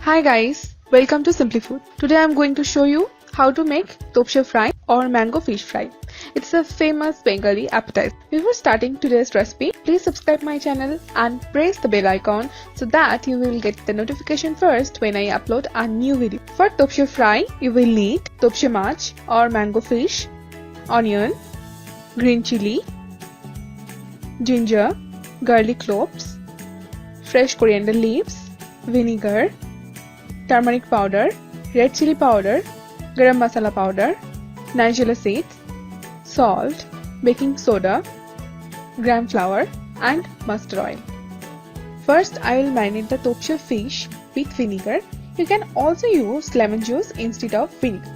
Hi guys, welcome to Simply Food. Today I am going to show you how to make Topse Fry or mango fish fry. It's a famous Bengali appetizer. Before starting today's recipe, please subscribe my channel and press the bell icon so that you will get the notification first when I upload a new video. For Topse Fry, you will need Topse Macher or mango fish, onion, green chili, ginger, garlic cloves, fresh coriander leaves, vinegar, turmeric powder, red chili powder, garam masala powder, nigella seeds, salt, baking soda, gram flour and mustard oil. First, I will marinate the Topse fish with vinegar. You can also use lemon juice instead of vinegar.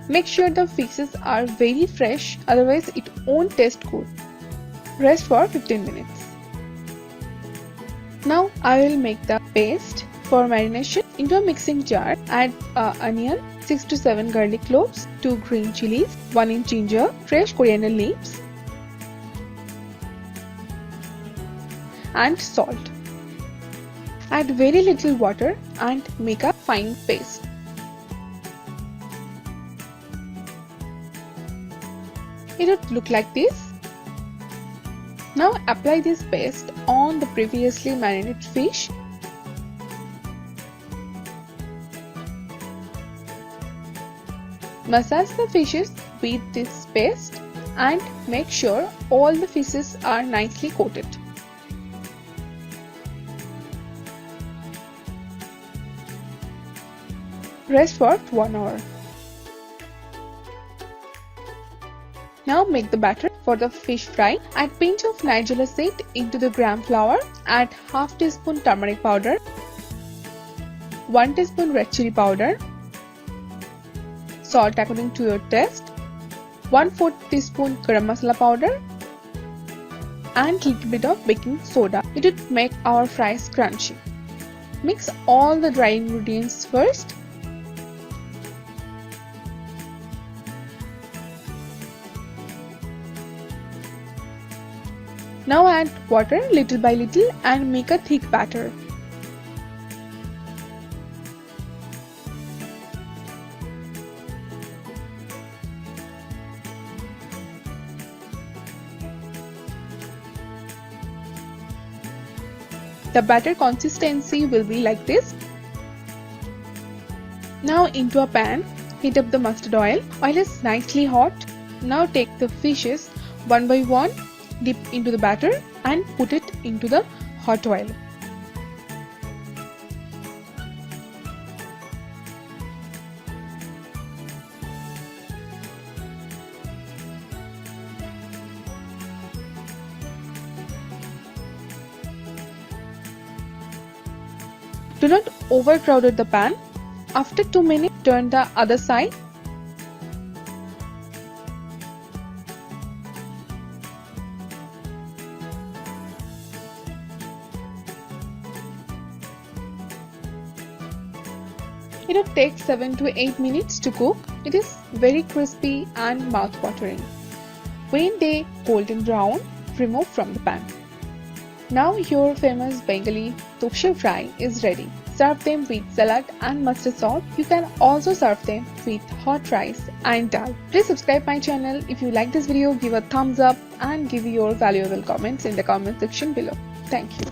Make sure the fishes are very fresh, otherwise it won't taste good. Rest for 15 minutes. Now I will make the paste for marination. Into a mixing jar, add onion, 6 to 7 garlic cloves, 2 green chilies, 1 inch ginger, fresh coriander leaves and salt. Add very little water and make a fine paste. It would look like this. Now apply this paste on the previously marinated fish. Massage the fishes with this paste and make sure all the fishes are nicely coated. Rest for 1 hour. Now make the batter for the fish fry. Add pinch of nigella seed into the gram flour. Add half teaspoon turmeric powder, 1 teaspoon red chili powder, salt according to your taste, 1/4 teaspoon garam masala powder and little bit of baking soda. It would make our fries crunchy. Mix all the dry ingredients first. Now add water little by little and make a thick batter. The batter consistency will be like this. Now into a pan, heat up the mustard oil. Oil is nicely hot. Now take the fishes one by one, dip into the batter and put it into the hot oil. Do not overcrowd the pan. After 2 minutes, turn the other side. It will take 7 to 8 minutes to cook. It is very crispy and mouth-watering. When they golden brown, remove from the pan. Now your famous Bengali Topse Fry is ready. Serve them with salad and mustard sauce. You can also serve them with hot rice and dal. Please subscribe my channel. If you like this video, give a thumbs up and give your valuable comments in the comment section below. Thank you.